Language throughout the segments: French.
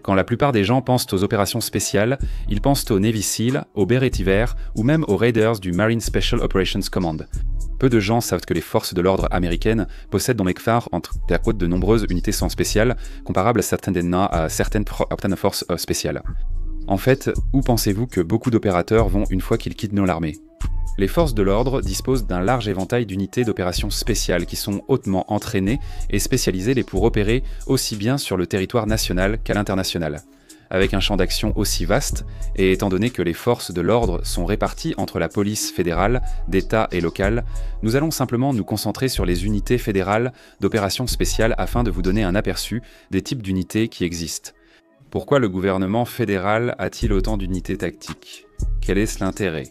Quand la plupart des gens pensent aux opérations spéciales, ils pensent aux Navy SEAL, aux Berets Vert ou même aux Raiders du Marine Special Operations Command. Peu de gens savent que les forces de l'ordre américaines possèdent dans McFAR entre la côte de nombreuses unités sans spéciales, comparables à certaines forces spéciales. En fait, où pensez-vous que beaucoup d'opérateurs vont une fois qu'ils quittent l'armée ? Les forces de l'ordre disposent d'un large éventail d'unités d'opérations spéciales qui sont hautement entraînées et spécialisées pour opérer aussi bien sur le territoire national qu'à l'international. Avec un champ d'action aussi vaste, et étant donné que les forces de l'ordre sont réparties entre la police fédérale, d'État et locale, nous allons simplement nous concentrer sur les unités fédérales d'opérations spéciales afin de vous donner un aperçu des types d'unités qui existent. Pourquoi le gouvernement fédéral a-t-il autant d'unités tactiques ? Quel est l'intérêt ?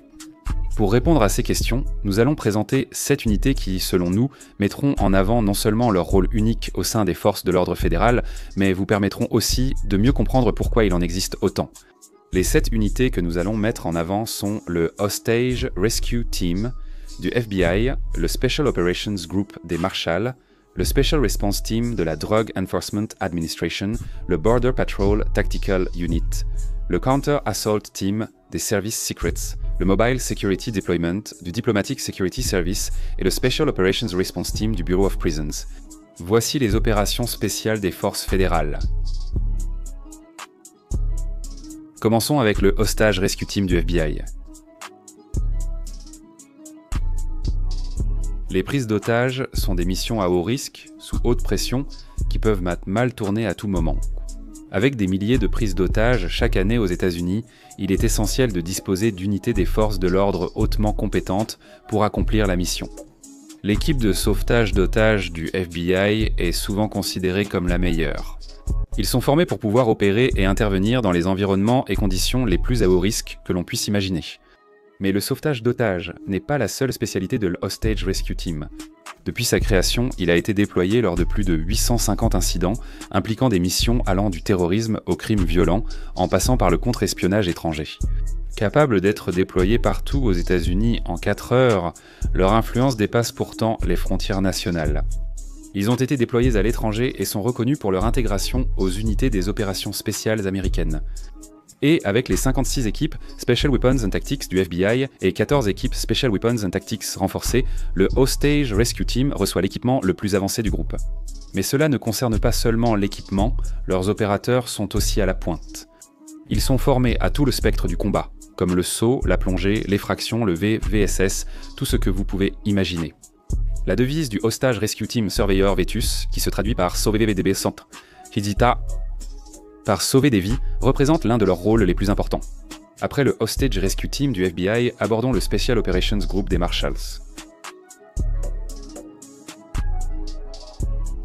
Pour répondre à ces questions, nous allons présenter 7 unités qui, selon nous, mettront en avant non seulement leur rôle unique au sein des forces de l'ordre fédéral, mais vous permettront aussi de mieux comprendre pourquoi il en existe autant. Les 7 unités que nous allons mettre en avant sont le Hostage Rescue Team du FBI, le Special Operations Group des Marshals, le Special Response Team de la Drug Enforcement Administration, le Border Patrol Tactical Unit, le Counter Assault Team des Service Secrets, le Mobile Security Deployment du Diplomatic Security Service et le Special Operations Response Team du Bureau of Prisons. Voici les opérations spéciales des forces fédérales. Commençons avec le Hostage Rescue Team du FBI. Les prises d'otages sont des missions à haut risque, sous haute pression, qui peuvent mal tourner à tout moment. Avec des milliers de prises d'otages chaque année aux États-Unis, il est essentiel de disposer d'unités des forces de l'ordre hautement compétentes pour accomplir la mission. L'équipe de sauvetage d'otages du FBI est souvent considérée comme la meilleure. Ils sont formés pour pouvoir opérer et intervenir dans les environnements et conditions les plus à haut risque que l'on puisse imaginer. Mais le sauvetage d'otages n'est pas la seule spécialité de l'Hostage Rescue Team. Depuis sa création, il a été déployé lors de plus de 850 incidents impliquant des missions allant du terrorisme aux crimes violents, en passant par le contre-espionnage étranger. Capables d'être déployés partout aux États-Unis en 4 heures, leur influence dépasse pourtant les frontières nationales. Ils ont été déployés à l'étranger et sont reconnus pour leur intégration aux unités des opérations spéciales américaines. Et avec les 56 équipes Special Weapons and Tactics du FBI et 14 équipes Special Weapons and Tactics renforcées, le Hostage Rescue Team reçoit l'équipement le plus avancé du groupe. Mais cela ne concerne pas seulement l'équipement, leurs opérateurs sont aussi à la pointe. Ils sont formés à tout le spectre du combat, comme le saut, la plongée, l'effraction, le VSS, tout ce que vous pouvez imaginer. La devise du Hostage Rescue Team Surveyor Vetus, qui se traduit par Sauver VDB Centre, Fidita, par sauver des vies, représente l'un de leurs rôles les plus importants. Après le Hostage Rescue Team du FBI, abordons le Special Operations Group des Marshals.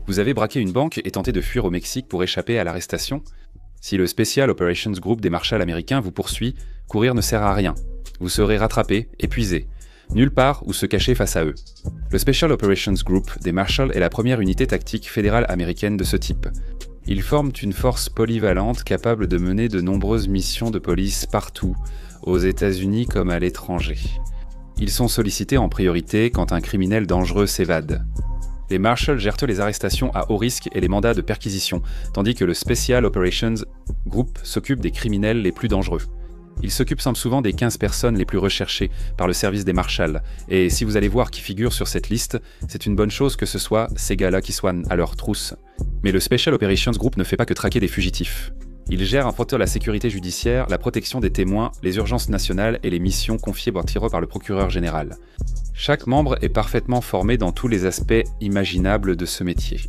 Vous avez braqué une banque et tenté de fuir au Mexique pour échapper à l'arrestation ? Si le Special Operations Group des Marshals américains vous poursuit, courir ne sert à rien. Vous serez rattrapé, épuisé. Nulle part où se cacher face à eux. Le Special Operations Group des Marshals est la première unité tactique fédérale américaine de ce type. Ils forment une force polyvalente capable de mener de nombreuses missions de police partout, aux États-Unis comme à l'étranger. Ils sont sollicités en priorité quand un criminel dangereux s'évade. Les Marshals gèrent les arrestations à haut risque et les mandats de perquisition, tandis que le Special Operations Group s'occupe des criminels les plus dangereux. Ils s'occupent souvent des 15 personnes les plus recherchées par le service des Marshals, et si vous allez voir qui figure sur cette liste, c'est une bonne chose que ce soit ces gars-là qui soient à leur trousse. Mais le Special Operations Group ne fait pas que traquer des fugitifs. Il gère en fauteuil la sécurité judiciaire, la protection des témoins, les urgences nationales et les missions confiées par le procureur général. Chaque membre est parfaitement formé dans tous les aspects imaginables de ce métier.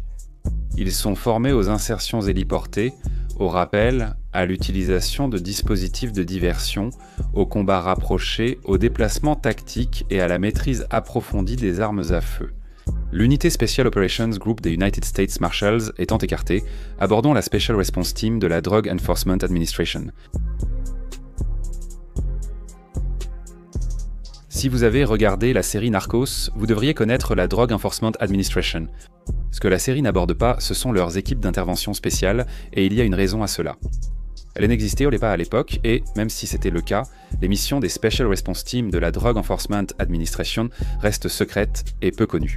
Ils sont formés aux insertions héliportées, au rappel, à l'utilisation de dispositifs de diversion, au combat rapproché, au déplacement tactique et à la maîtrise approfondie des armes à feu. L'unité Special Operations Group des United States Marshals étant écartée, abordons la Special Response Team de la Drug Enforcement Administration. Si vous avez regardé la série Narcos, vous devriez connaître la Drug Enforcement Administration. Ce que la série n'aborde pas, ce sont leurs équipes d'intervention spéciales, et il y a une raison à cela. Elle n'existait pas à l'époque, et, même si c'était le cas, les missions des Special Response Team de la Drug Enforcement Administration restent secrètes et peu connues.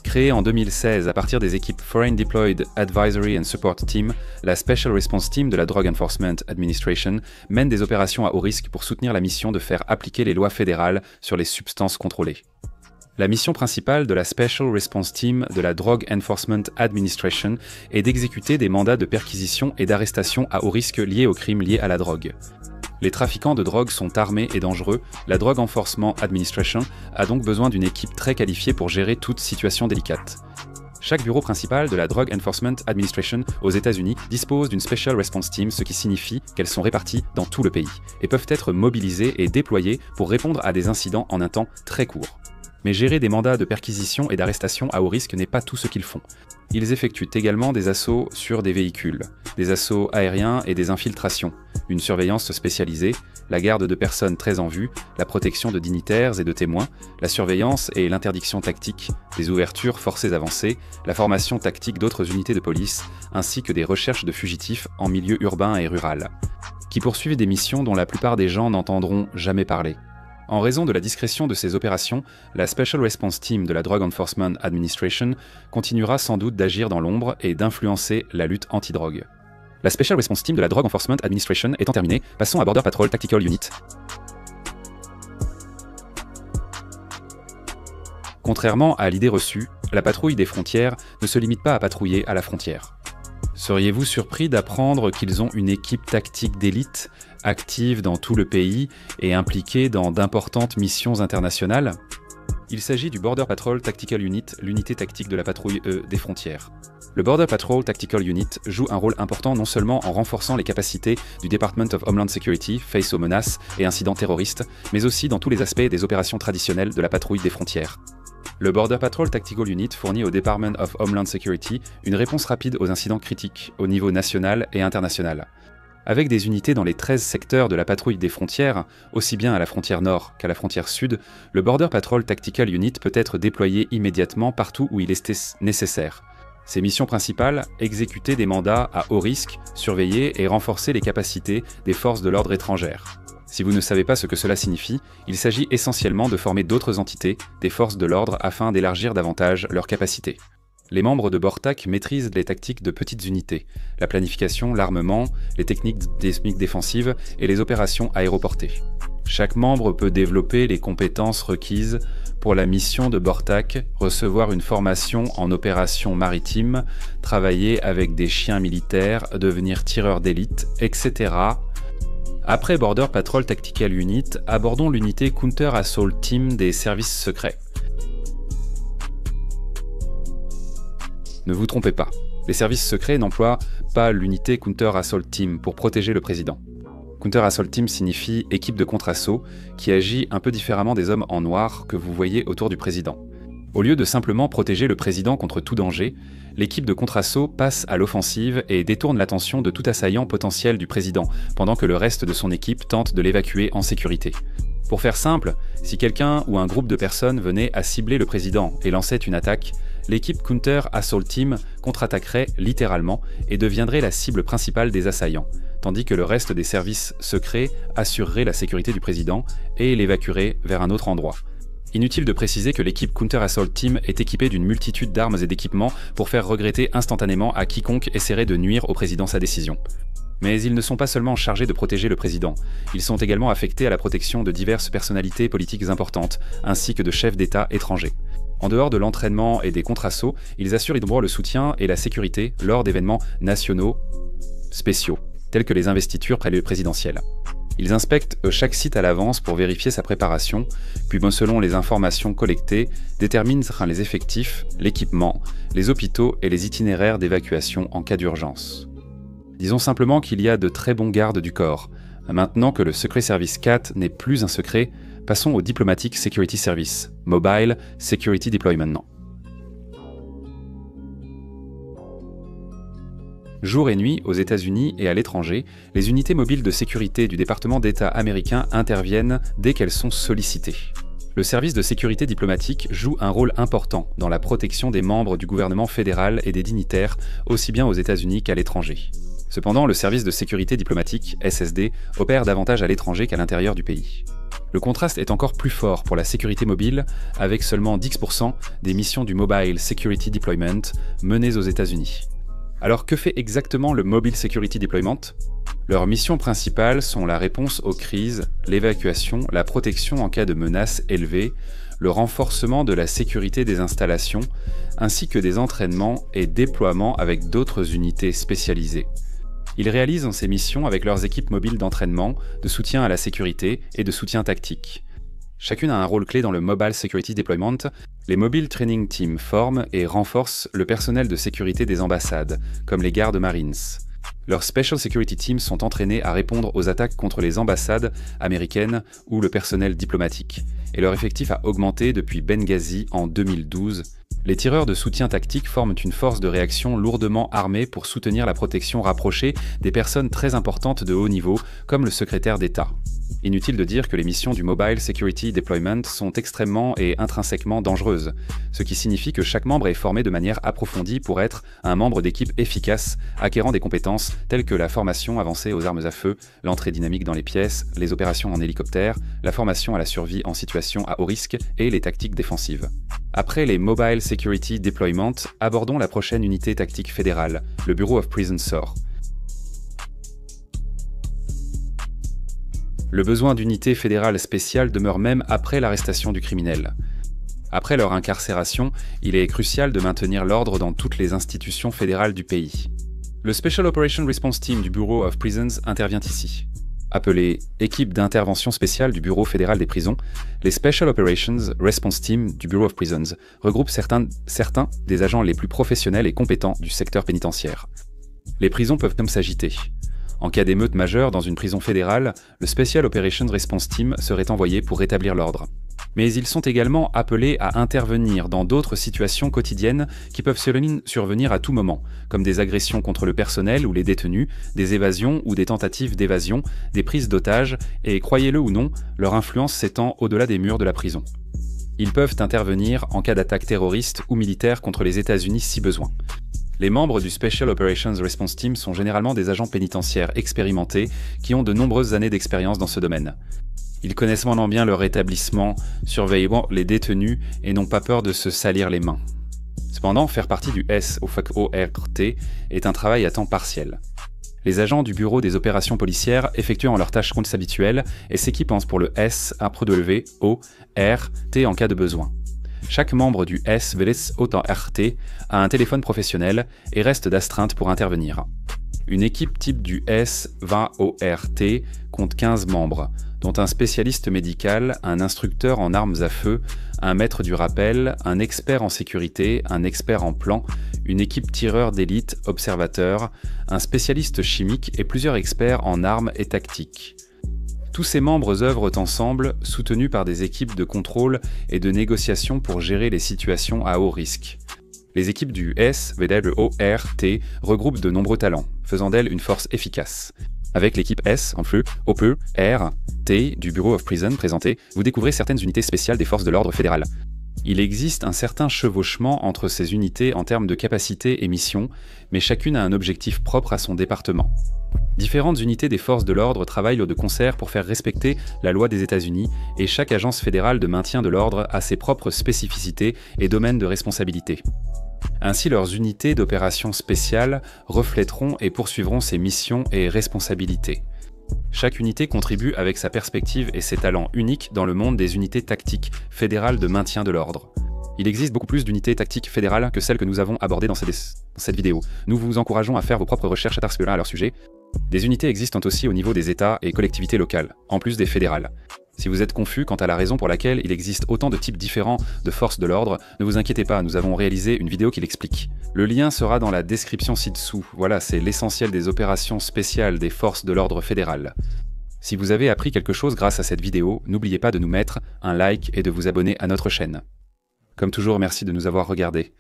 Créée en 2016 à partir des équipes Foreign Deployed Advisory and Support Team, la Special Response Team de la Drug Enforcement Administration mène des opérations à haut risque pour soutenir la mission de faire appliquer les lois fédérales sur les substances contrôlées. La mission principale de la Special Response Team de la Drug Enforcement Administration est d'exécuter des mandats de perquisition et d'arrestation à haut risque liés aux crimes liés à la drogue. Les trafiquants de drogue sont armés et dangereux, la Drug Enforcement Administration a donc besoin d'une équipe très qualifiée pour gérer toute situation délicate. Chaque bureau principal de la Drug Enforcement Administration aux États-Unis dispose d'une Special Response Team, ce qui signifie qu'elles sont réparties dans tout le pays et peuvent être mobilisées et déployées pour répondre à des incidents en un temps très court. Mais gérer des mandats de perquisition et d'arrestation à haut risque n'est pas tout ce qu'ils font. Ils effectuent également des assauts sur des véhicules, des assauts aériens et des infiltrations, une surveillance spécialisée, la garde de personnes très en vue, la protection de dignitaires et de témoins, la surveillance et l'interdiction tactique, des ouvertures forcées avancées, la formation tactique d'autres unités de police, ainsi que des recherches de fugitifs en milieu urbain et rural, qui poursuivent des missions dont la plupart des gens n'entendront jamais parler. En raison de la discrétion de ces opérations, la Special Response Team de la Drug Enforcement Administration continuera sans doute d'agir dans l'ombre et d'influencer la lutte anti-drogue. La Special Response Team de la Drug Enforcement Administration étant terminée, passons à Border Patrol Tactical Unit. Contrairement à l'idée reçue, la patrouille des frontières ne se limite pas à patrouiller à la frontière. Seriez-vous surpris d'apprendre qu'ils ont une équipe tactique d'élite, active dans tout le pays et impliquée dans d'importantes missions internationales? Il s'agit du Border Patrol Tactical Unit, l'unité tactique de la patrouille des frontières. Le Border Patrol Tactical Unit joue un rôle important non seulement en renforçant les capacités du Department of Homeland Security face aux menaces et incidents terroristes, mais aussi dans tous les aspects des opérations traditionnelles de la patrouille des frontières. Le Border Patrol Tactical Unit fournit au Department of Homeland Security une réponse rapide aux incidents critiques au niveau national et international. Avec des unités dans les 13 secteurs de la patrouille des frontières, aussi bien à la frontière nord qu'à la frontière sud, le Border Patrol Tactical Unit peut être déployé immédiatement partout où il est nécessaire. Ses missions principales, exécuter des mandats à haut risque, surveiller et renforcer les capacités des forces de l'ordre étrangères. Si vous ne savez pas ce que cela signifie, il s'agit essentiellement de former d'autres entités, des forces de l'ordre, afin d'élargir davantage leurs capacités. Les membres de BORTAC maîtrisent les tactiques de petites unités, la planification, l'armement, les techniques défensives et les opérations aéroportées. Chaque membre peut développer les compétences requises pour la mission de BORTAC, recevoir une formation en opérations maritimes, travailler avec des chiens militaires, devenir tireur d'élite, etc. Après Border Patrol Tactical Unit, abordons l'unité Counter Assault Team des services secrets. Ne vous trompez pas, les services secrets n'emploient pas l'unité Counter Assault Team pour protéger le président. Counter Assault Team signifie équipe de contre-assaut qui agit un peu différemment des hommes en noir que vous voyez autour du président. Au lieu de simplement protéger le président contre tout danger, l'équipe de contre-assaut passe à l'offensive et détourne l'attention de tout assaillant potentiel du président, pendant que le reste de son équipe tente de l'évacuer en sécurité. Pour faire simple, si quelqu'un ou un groupe de personnes venait à cibler le président et lançait une attaque, l'équipe Counter Assault Team contre-attaquerait littéralement et deviendrait la cible principale des assaillants, tandis que le reste des services secrets assurerait la sécurité du président et l'évacuerait vers un autre endroit. Inutile de préciser que l'équipe Counter Assault Team est équipée d'une multitude d'armes et d'équipements pour faire regretter instantanément à quiconque essaierait de nuire au président sa décision. Mais ils ne sont pas seulement chargés de protéger le président, ils sont également affectés à la protection de diverses personnalités politiques importantes, ainsi que de chefs d'État étrangers. En dehors de l'entraînement et des contre-assauts, ils assurent également le soutien et la sécurité lors d'événements nationaux spéciaux, tels que les investitures présidentielles. Ils inspectent chaque site à l'avance pour vérifier sa préparation, puis selon les informations collectées, déterminent les effectifs, l'équipement, les hôpitaux et les itinéraires d'évacuation en cas d'urgence. Disons simplement qu'il y a de très bons gardes du corps. Maintenant que le Secret Service 4 n'est plus un secret, passons au Diplomatic Security Service, Mobile Security Deployment. Jour et nuit, aux États-Unis et à l'étranger, les unités mobiles de sécurité du département d'État américain interviennent dès qu'elles sont sollicitées. Le service de sécurité diplomatique joue un rôle important dans la protection des membres du gouvernement fédéral et des dignitaires, aussi bien aux États-Unis qu'à l'étranger. Cependant, le service de sécurité diplomatique, SSD, opère davantage à l'étranger qu'à l'intérieur du pays. Le contraste est encore plus fort pour la sécurité mobile, avec seulement 10% des missions du Mobile Security Deployment menées aux États-Unis. Alors que fait exactement le Mobile Security Deployment ? Leurs missions principales sont la réponse aux crises, l'évacuation, la protection en cas de menaces élevées, le renforcement de la sécurité des installations, ainsi que des entraînements et déploiements avec d'autres unités spécialisées. Ils réalisent ces missions avec leurs équipes mobiles d'entraînement, de soutien à la sécurité et de soutien tactique. Chacune a un rôle clé dans le Mobile Security Deployment. Les Mobile Training Teams forment et renforcent le personnel de sécurité des ambassades, comme les gardes Marines. Leurs Special Security Teams sont entraînés à répondre aux attaques contre les ambassades américaines ou le personnel diplomatique, et leur effectif a augmenté depuis Benghazi en 2012. Les tireurs de soutien tactique forment une force de réaction lourdement armée pour soutenir la protection rapprochée des personnes très importantes de haut niveau, comme le secrétaire d'État. Inutile de dire que les missions du Mobile Security Deployment sont extrêmement et intrinsèquement dangereuses, ce qui signifie que chaque membre est formé de manière approfondie pour être un membre d'équipe efficace, acquérant des compétences telles que la formation avancée aux armes à feu, l'entrée dynamique dans les pièces, les opérations en hélicoptère, la formation à la survie en situation à haut risque et les tactiques défensives. Après les Mobile Security Deployment, abordons la prochaine unité tactique fédérale, le Bureau of Prisons SOR. Le besoin d'unités fédérales spéciales demeure même après l'arrestation du criminel. Après leur incarcération, il est crucial de maintenir l'ordre dans toutes les institutions fédérales du pays. Le Special Operations Response Team du Bureau of Prisons intervient ici. Appelé Équipe d'intervention spéciale du Bureau fédéral des prisons, les Special Operations Response Team du Bureau of Prisons regroupent certains des agents les plus professionnels et compétents du secteur pénitentiaire. Les prisons peuvent même s'agiter. En cas d'émeute majeure dans une prison fédérale, le Special Operations Response Team serait envoyé pour rétablir l'ordre. Mais ils sont également appelés à intervenir dans d'autres situations quotidiennes qui peuvent survenir à tout moment, comme des agressions contre le personnel ou les détenus, des évasions ou des tentatives d'évasion, des prises d'otages, et croyez-le ou non, leur influence s'étend au-delà des murs de la prison. Ils peuvent intervenir en cas d'attaque terroriste ou militaire contre les États-Unis si besoin. Les membres du Special Operations Response Team sont généralement des agents pénitentiaires expérimentés qui ont de nombreuses années d'expérience dans ce domaine. Ils connaissent maintenant bien leur établissement, surveillent les détenus et n'ont pas peur de se salir les mains. Cependant, faire partie du SORT est un travail à temps partiel. Les agents du Bureau des opérations policières effectuent leurs tâches habituelles et s'équipent pour le SORT en cas de besoin. Chaque membre du SORT a un téléphone professionnel et reste d'astreinte pour intervenir. Une équipe type du SORT compte 15 membres, dont un spécialiste médical, un instructeur en armes à feu, un maître du rappel, un expert en sécurité, un expert en plan, une équipe tireur d'élite, observateur, un spécialiste chimique et plusieurs experts en armes et tactiques. Tous ces membres œuvrent ensemble, soutenus par des équipes de contrôle et de négociation pour gérer les situations à haut risque. Les équipes du SORT regroupent de nombreux talents, faisant d'elles une force efficace. Avec l'équipe SOPRT du Bureau of Prison présentée, vous découvrez certaines unités spéciales des forces de l'ordre fédéral. Il existe un certain chevauchement entre ces unités en termes de capacité et mission, mais chacune a un objectif propre à son département. Différentes unités des forces de l'ordre travaillent de concert pour faire respecter la loi des États-Unis et chaque agence fédérale de maintien de l'ordre a ses propres spécificités et domaines de responsabilité. Ainsi, leurs unités d'opérations spéciales reflèteront et poursuivront ces missions et responsabilités. Chaque unité contribue avec sa perspective et ses talents uniques dans le monde des unités tactiques fédérales de maintien de l'ordre. Il existe beaucoup plus d'unités tactiques fédérales que celles que nous avons abordées dans cette vidéo. Nous vous encourageons à faire vos propres recherches à leur sujet. Des unités existent aussi au niveau des États et collectivités locales, en plus des fédérales. Si vous êtes confus quant à la raison pour laquelle il existe autant de types différents de forces de l'ordre, ne vous inquiétez pas, nous avons réalisé une vidéo qui l'explique. Le lien sera dans la description ci-dessous. Voilà, c'est l'essentiel des opérations spéciales des forces de l'ordre fédéral. Si vous avez appris quelque chose grâce à cette vidéo, n'oubliez pas de nous mettre un like et de vous abonner à notre chaîne. Comme toujours, merci de nous avoir regardés.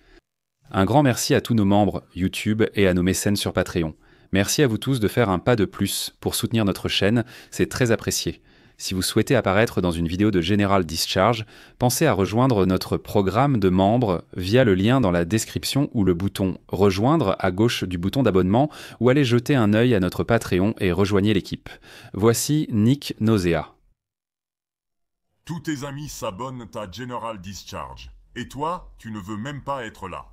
Un grand merci à tous nos membres YouTube et à nos mécènes sur Patreon. Merci à vous tous de faire un pas de plus pour soutenir notre chaîne, c'est très apprécié. Si vous souhaitez apparaître dans une vidéo de General Discharge, pensez à rejoindre notre programme de membres via le lien dans la description ou le bouton « Rejoindre » à gauche du bouton d'abonnement, ou allez jeter un œil à notre Patreon et rejoignez l'équipe. Voici Nick Nausea. Tous tes amis s'abonnent à General Discharge. Et toi, tu ne veux même pas être là.